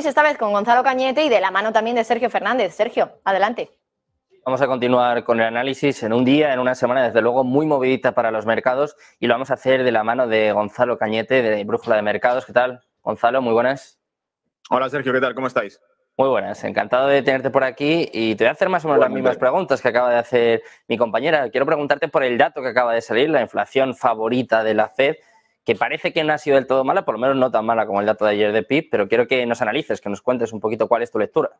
esta vez con Gonzalo Cañete y de la mano también de Sergio Fernández. Sergio, adelante. Vamos a continuar con el análisis en un día, en una semana, desde luego, muy movidita para los mercados y lo vamos a hacer de la mano de Gonzalo Cañete, de Brújula de Mercados. ¿Qué tal, Gonzalo? Muy buenas. Hola, Sergio, ¿qué tal? ¿Cómo estáis? Muy buenas, encantado de tenerte por aquí y te voy a hacer más o menos las mismas preguntas que acaba de hacer mi compañera. Quiero preguntarte por el dato que acaba de salir, la inflación favorita de la Fed, que parece que no ha sido del todo mala, por lo menos no tan mala como el dato de ayer de PIB, pero quiero que nos analices, que nos cuentes un poquito cuál es tu lectura.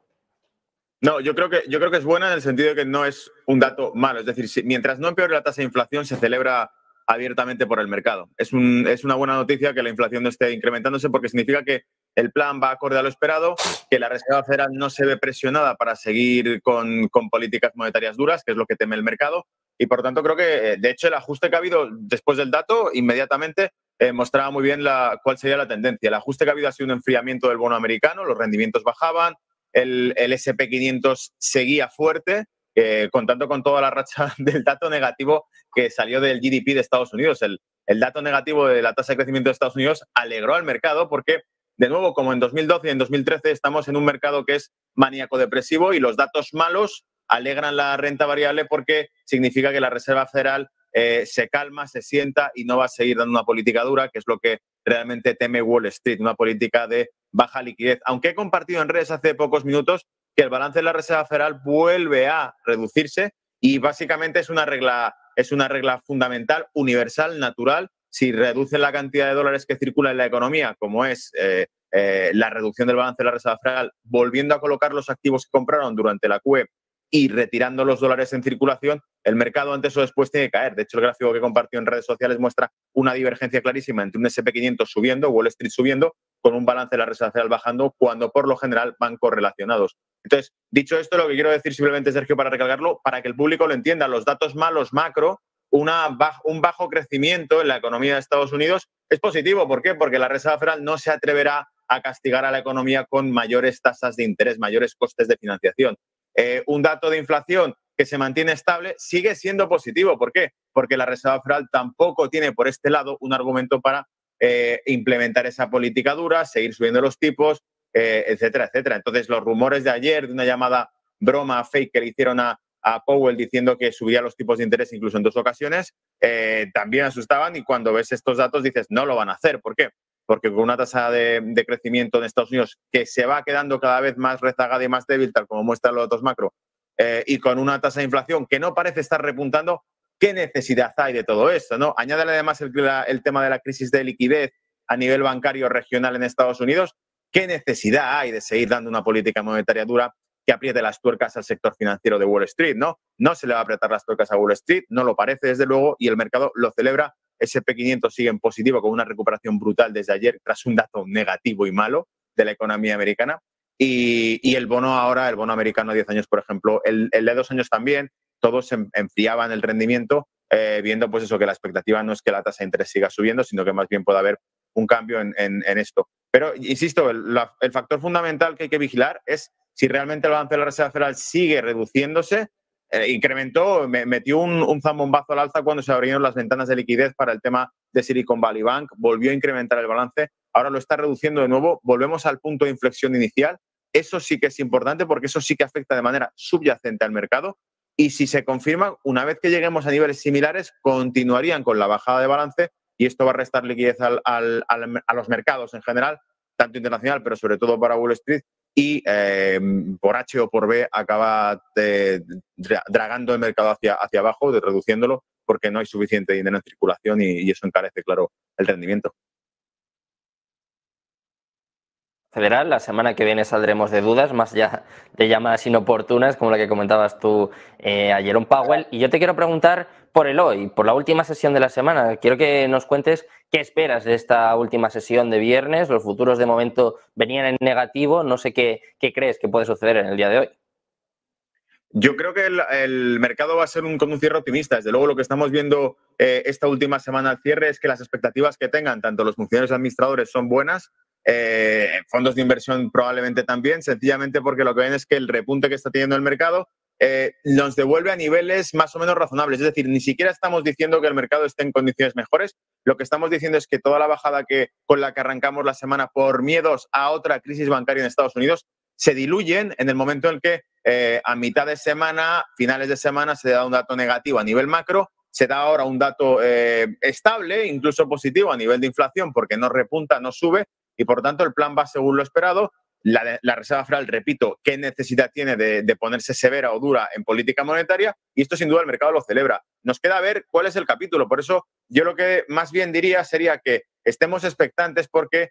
No, yo creo que es buena en el sentido de que no es un dato malo. Es decir, mientras no empeore la tasa de inflación, se celebra abiertamente por el mercado. Es una buena noticia que la inflación no esté incrementándose porque significa que el plan va acorde a lo esperado, que la Reserva Federal no se ve presionada para seguir con políticas monetarias duras, que es lo que teme el mercado. Y por tanto creo que, de hecho, el ajuste que ha habido después del dato inmediatamente mostraba muy bien cuál sería la tendencia. El ajuste que ha habido ha sido un enfriamiento del bono americano, los rendimientos bajaban, el SP500 seguía fuerte, contando con toda la racha del dato negativo que salió del GDP de Estados Unidos. El dato negativo de la tasa de crecimiento de Estados Unidos alegró al mercado porque, de nuevo, como en 2012 y en 2013, estamos en un mercado que es maníaco-depresivo y los datos malos alegran la renta variable porque significa que la Reserva Federal se calma, se sienta y no va a seguir dando una política dura, que es lo que realmente teme Wall Street, una política de baja liquidez. Aunque he compartido en redes hace pocos minutos que el balance de la Reserva Federal vuelve a reducirse y básicamente es una regla fundamental, universal, natural. Si reducen la cantidad de dólares que circula en la economía, como es la reducción del balance de la Reserva Federal, volviendo a colocar los activos que compraron durante la QE y retirando los dólares en circulación, el mercado antes o después tiene que caer. De hecho, el gráfico que compartió en redes sociales muestra una divergencia clarísima entre un SP500 subiendo, Wall Street subiendo, con un balance de la Reserva Federal bajando, cuando por lo general van correlacionados. Entonces, dicho esto, lo que quiero decir simplemente, Sergio, para recalcarlo, para que el público lo entienda, los datos malos macro, un bajo crecimiento en la economía de Estados Unidos es positivo. ¿Por qué? Porque la Reserva Federal no se atreverá a castigar a la economía con mayores tasas de interés, mayores costes de financiación. Un dato de inflación que se mantiene estable sigue siendo positivo. ¿Por qué? Porque la Reserva Federal tampoco tiene por este lado un argumento para implementar esa política dura, seguir subiendo los tipos, etcétera, etcétera. Entonces, los rumores de ayer de una llamada broma fake que le hicieron a Powell diciendo que subiría los tipos de interés incluso en 2 ocasiones, también asustaban y cuando ves estos datos dices, no lo van a hacer. ¿Por qué? Porque con una tasa de crecimiento en Estados Unidos que se va quedando cada vez más rezagada y más débil, tal como muestran los datos macro, y con una tasa de inflación que no parece estar repuntando, ¿qué necesidad hay de todo esto, no? Añádale además el tema de la crisis de liquidez a nivel bancario regional en Estados Unidos. ¿Qué necesidad hay de seguir dando una política monetaria dura que apriete las tuercas al sector financiero de Wall Street, ¿no? No se le va a apretar las tuercas a Wall Street, no lo parece desde luego, y el mercado lo celebra. SP500 sigue en positivo con una recuperación brutal desde ayer tras un dato negativo y malo de la economía americana. Y el bono ahora, el bono americano a 10 años, por ejemplo, el de 2 años también, todos enfriaban el rendimiento, viendo pues eso, que la expectativa no es que la tasa de interés siga subiendo, sino que más bien pueda haber un cambio en esto. Pero, insisto, el factor fundamental que hay que vigilar es si realmente el balance de la Reserva Federal sigue reduciéndose. Metió un zambombazo al alza cuando se abrieron las ventanas de liquidez para el tema de Silicon Valley Bank, volvió a incrementar el balance, ahora lo está reduciendo de nuevo, volvemos al punto de inflexión inicial. Eso sí que es importante porque eso sí que afecta de manera subyacente al mercado y si se confirma, una vez que lleguemos a niveles similares, continuarían con la bajada de balance y esto va a restar liquidez a los mercados en general, tanto internacional, pero sobre todo para Wall Street, y por H o por B acaba dragando el mercado hacia abajo, reduciéndolo, porque no hay suficiente dinero en circulación y eso encarece, claro, el rendimiento. Federal, la semana que viene saldremos de dudas, más ya de llamadas inoportunas, como la que comentabas tú a Jerome Powell. Y yo te quiero preguntar por el hoy, por la última sesión de la semana. Quiero que nos cuentes qué esperas de esta última sesión de viernes. Los futuros de momento venían en negativo. No sé qué crees que puede suceder en el día de hoy. Yo creo que el mercado va a ser con un cierre optimista. Desde luego, lo que estamos viendo esta última semana al cierre es que las expectativas que tengan tanto los funcionarios y administradores son buenas. Fondos de inversión probablemente también, sencillamente porque lo que ven es que el repunte que está teniendo el mercado nos devuelve a niveles más o menos razonables. Es decir, ni siquiera estamos diciendo que el mercado esté en condiciones mejores. Lo que estamos diciendo es que toda la bajada con la que arrancamos la semana por miedos a otra crisis bancaria en Estados Unidos se diluyen en el momento en que a mitad de semana, finales de semana, se da un dato negativo a nivel macro, se da ahora un dato estable, incluso positivo a nivel de inflación, porque no repunta, no sube, y por tanto el plan va según lo esperado. La Reserva Federal, repito, qué necesidad tiene de ponerse severa o dura en política monetaria, y esto sin duda el mercado lo celebra. Nos queda ver cuál es el capítulo. Por eso yo lo que más bien diría sería que estemos expectantes, porque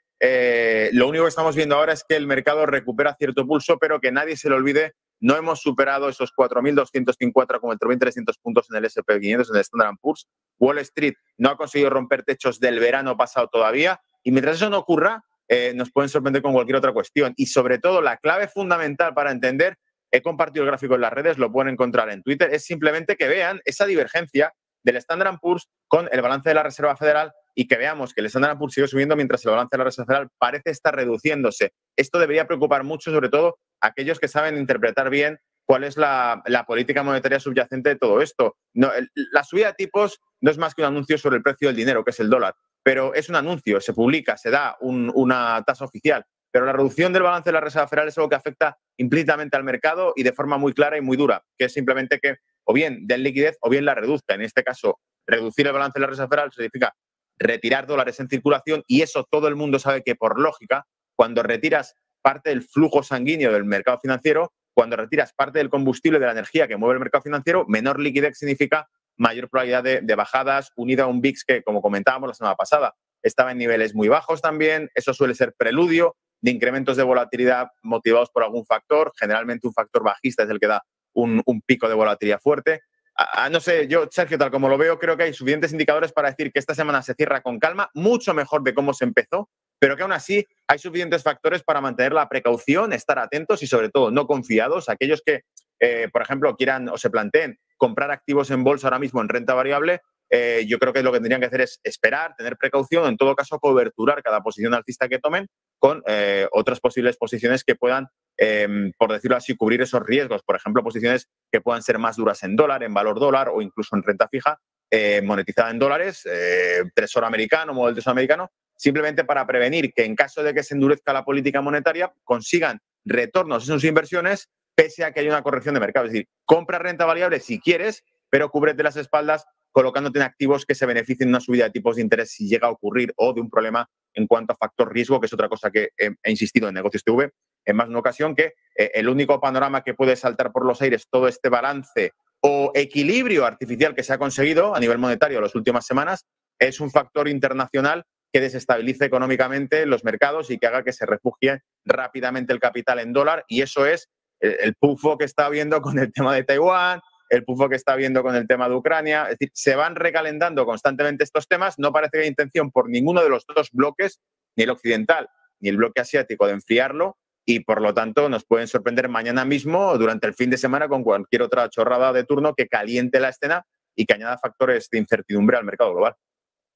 lo único que estamos viendo ahora es que el mercado recupera cierto pulso, pero que nadie se le olvide, no hemos superado esos 4.254 como 4.300 puntos en el S&P 500, en el Standard & Poor's. Wall Street no ha conseguido romper techos del verano pasado todavía, y mientras eso no ocurra, nos pueden sorprender con cualquier otra cuestión. Y sobre todo, la clave fundamental para entender, he compartido el gráfico en las redes, lo pueden encontrar en Twitter, es simplemente que vean esa divergencia del Standard & Poor's con el balance de la Reserva Federal, y que veamos que el Standard & Poor's sigue subiendo mientras el balance de la Reserva Federal parece estar reduciéndose. Esto debería preocupar mucho, sobre todo a aquellos que saben interpretar bien cuál es la política monetaria subyacente de todo esto. No, la subida de tipos no es más que un anuncio sobre el precio del dinero, que es el dólar, pero es un anuncio, se publica, se da una tasa oficial, pero la reducción del balance de la Reserva Federal es algo que afecta implícitamente al mercado y de forma muy clara y muy dura, que es simplemente que o bien den liquidez o bien la reduzca. En este caso, reducir el balance de la Reserva Federal significa retirar dólares en circulación, y eso todo el mundo sabe que, por lógica, cuando retiras parte del flujo sanguíneo del mercado financiero, cuando retiras parte del combustible, de la energía que mueve el mercado financiero, menor liquidez significa mayor probabilidad de bajadas, unida a un VIX que, como comentábamos la semana pasada, estaba en niveles muy bajos también. Eso suele ser preludio de incrementos de volatilidad motivados por algún factor. Generalmente un factor bajista es el que da un pico de volatilidad fuerte. No sé, yo, Sergio, tal como lo veo, creo que hay suficientes indicadores para decir que esta semana se cierra con calma, mucho mejor de cómo se empezó, pero que aún así hay suficientes factores para mantener la precaución, estar atentos y, sobre todo, no confiados. Aquellos que, por ejemplo, quieran o se planteen comprar activos en bolsa ahora mismo en renta variable, yo creo que lo que tendrían que hacer es esperar, tener precaución, en todo caso coberturar cada posición alcista que tomen con otras posibles posiciones que puedan, por decirlo así, cubrir esos riesgos. Por ejemplo, posiciones que puedan ser más duras en dólar, en valor dólar o incluso en renta fija, monetizada en dólares, tesoro americano, modelo tesoro americano, simplemente para prevenir que en caso de que se endurezca la política monetaria consigan retornos en sus inversiones pese a que haya una corrección de mercado. Es decir, compra renta variable si quieres, pero cúbrete las espaldas colocándote en activos que se beneficien de una subida de tipos de interés si llega a ocurrir, o de un problema en cuanto a factor riesgo, que es otra cosa que he insistido en Negocios TV en más de una ocasión, que el único panorama que puede saltar por los aires todo este balance o equilibrio artificial que se ha conseguido a nivel monetario en las últimas semanas es un factor internacional que desestabilice económicamente los mercados y que haga que se refugie rápidamente el capital en dólar, y eso es el pufo que está habiendo con el tema de Taiwán, el pufo que está habiendo con el tema de Ucrania. Es decir, se van recalentando constantemente estos temas. No parece que haya intención por ninguno de los dos bloques, ni el occidental ni el bloque asiático, de enfriarlo, y por lo tanto nos pueden sorprender mañana mismo o durante el fin de semana con cualquier otra chorrada de turno que caliente la escena y que añada factores de incertidumbre al mercado global.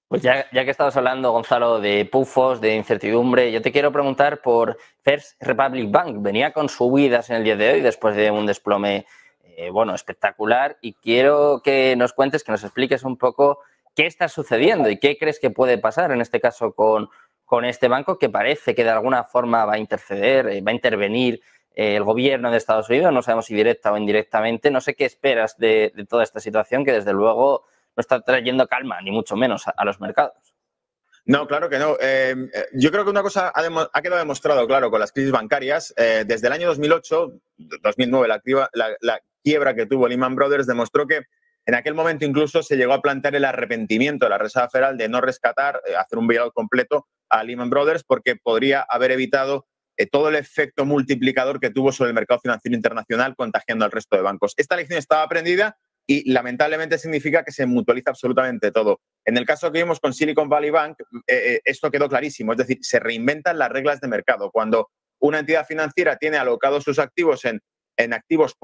Pues ya que estabas hablando, Gonzalo, de pufos, de incertidumbre, yo te quiero preguntar por First Republic Bank. Venía con subidas en el día de hoy después de un desplome espectacular, y quiero que nos cuentes, que nos expliques un poco qué está sucediendo y qué crees que puede pasar en este caso con este banco, que parece que de alguna forma va a interceder, va a intervenir el gobierno de Estados Unidos, no sabemos si directa o indirectamente. No sé qué esperas de toda esta situación, que desde luego no está trayendo calma, ni mucho menos, a los mercados. No, claro que no. Yo creo que una cosa ha quedado demostrado, claro, con las crisis bancarias. Desde el año 2008, 2009, la quiebra que tuvo Lehman Brothers demostró que en aquel momento incluso se llegó a plantear el arrepentimiento de la Reserva Federal de no rescatar, hacer un bailout completo a Lehman Brothers, porque podría haber evitado todo el efecto multiplicador que tuvo sobre el mercado financiero internacional, contagiando al resto de bancos. Esta lección estaba aprendida y lamentablemente significa que se mutualiza absolutamente todo. En el caso que vimos con Silicon Valley Bank, esto quedó clarísimo. Es decir, se reinventan las reglas de mercado. Cuando una entidad financiera tiene alocados sus activos en activos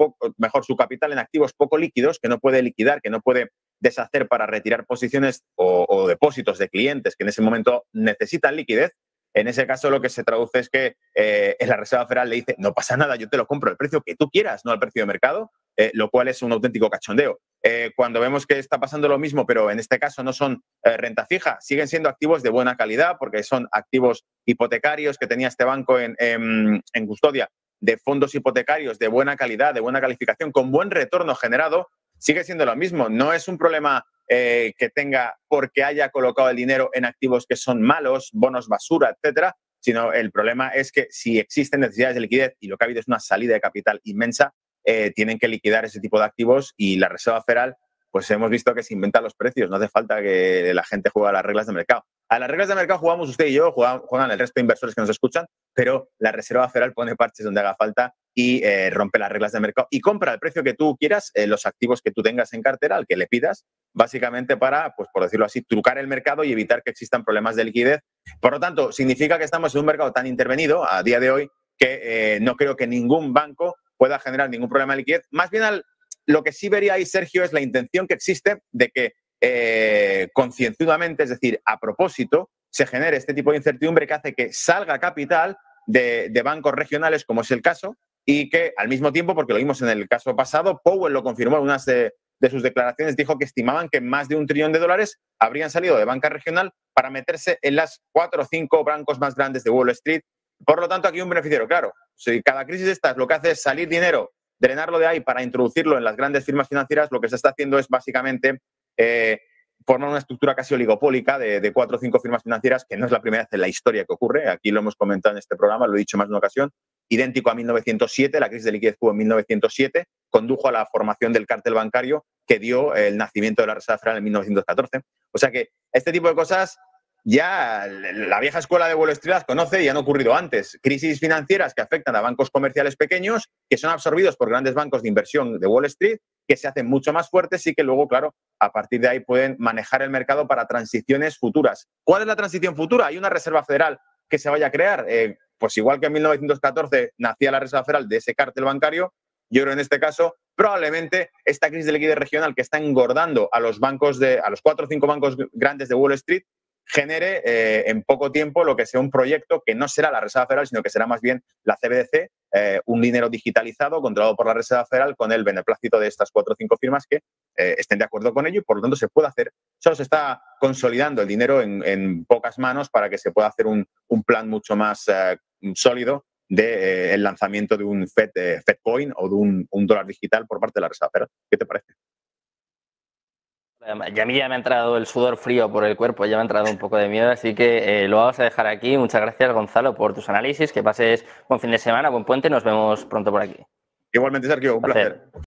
su capital en activos poco líquidos, que no puede liquidar, que no puede deshacer para retirar posiciones o depósitos de clientes que en ese momento necesitan liquidez, En ese caso lo que se traduce es que la Reserva Federal le dice, no pasa nada, yo te lo compro al precio que tú quieras, no al precio de mercado, lo cual es un auténtico cachondeo. Cuando vemos que está pasando lo mismo, pero en este caso no son renta fija, siguen siendo activos de buena calidad porque son activos hipotecarios que tenía este banco en custodia, de fondos hipotecarios de buena calidad, de buena calificación, con buen retorno generado, sigue siendo lo mismo. No es un problema que tenga porque haya colocado el dinero en activos que son malos, bonos basura, etcétera, sino el problema es que si existen necesidades de liquidez y lo que ha habido es una salida de capital inmensa, tienen que liquidar ese tipo de activos y la Reserva Federal, pues hemos visto que se inventan los precios, no hace falta que la gente juegue a las reglas de mercado. A las reglas de mercado jugamos usted y yo, juegan el resto de inversores que nos escuchan, pero la Reserva Federal pone parches donde haga falta y rompe las reglas de mercado y compra al precio que tú quieras los activos que tú tengas en cartera, al que le pidas, básicamente para, pues por decirlo así, trucar el mercado y evitar que existan problemas de liquidez. Por lo tanto, significa que estamos en un mercado tan intervenido a día de hoy que no creo que ningún banco pueda generar ningún problema de liquidez. Más bien, lo que sí vería ahí, Sergio, es la intención que existe de que concienzudamente, es decir, a propósito, se genere este tipo de incertidumbre que hace que salga capital de bancos regionales, como es el caso, y que al mismo tiempo, porque lo vimos en el caso pasado, Powell lo confirmó en unas de sus declaraciones, dijo que estimaban que más de $1 trillón habrían salido de banca regional para meterse en las 4 o 5 bancos más grandes de Wall Street. Por lo tanto, aquí hay un beneficiario, claro. Si cada crisis de estas lo que hace es salir dinero, drenarlo de ahí para introducirlo en las grandes firmas financieras, lo que se está haciendo es básicamente formar una estructura casi oligopólica de 4 o 5 firmas financieras, que no es la primera vez en la historia que ocurre. Aquí lo hemos comentado en este programa, lo he dicho más de una ocasión. Idéntico a 1907, la crisis de liquidez hubo en 1907, condujo a la formación del cártel bancario que dio el nacimiento de la Reserva Federal en 1914. O sea que este tipo de cosas ya la vieja escuela de Wall Street las conoce y han ocurrido antes. Crisis financieras que afectan a bancos comerciales pequeños, que son absorbidos por grandes bancos de inversión de Wall Street, que se hacen mucho más fuertes y que luego, claro, a partir de ahí pueden manejar el mercado para transiciones futuras. ¿Cuál es la transición futura? ¿Hay una Reserva Federal que se vaya a crear? Pues igual que en 1914 nacía la Reserva Federal de ese cártel bancario, yo creo en este caso probablemente esta crisis de liquidez regional que está engordando a los 4 o 5 bancos grandes de Wall Street genere en poco tiempo lo que sea un proyecto que no será la Reserva Federal, sino que será más bien la CBDC, un dinero digitalizado controlado por la Reserva Federal con el beneplácito de estas 4 o 5 firmas que estén de acuerdo con ello y por lo tanto se puede hacer. Solo se está consolidando el dinero en pocas manos para que se pueda hacer un plan mucho más sólido del lanzamiento de un Fedcoin o de un dólar digital por parte de la Reserva Federal. ¿Qué te parece? Ya a mí ya me ha entrado el sudor frío por el cuerpo, ya me ha entrado un poco de miedo, así que lo vamos a dejar aquí. Muchas gracias, Gonzalo, por tus análisis. Que pases buen fin de semana, buen puente. Nos vemos pronto por aquí. Igualmente, Sergio, un placer.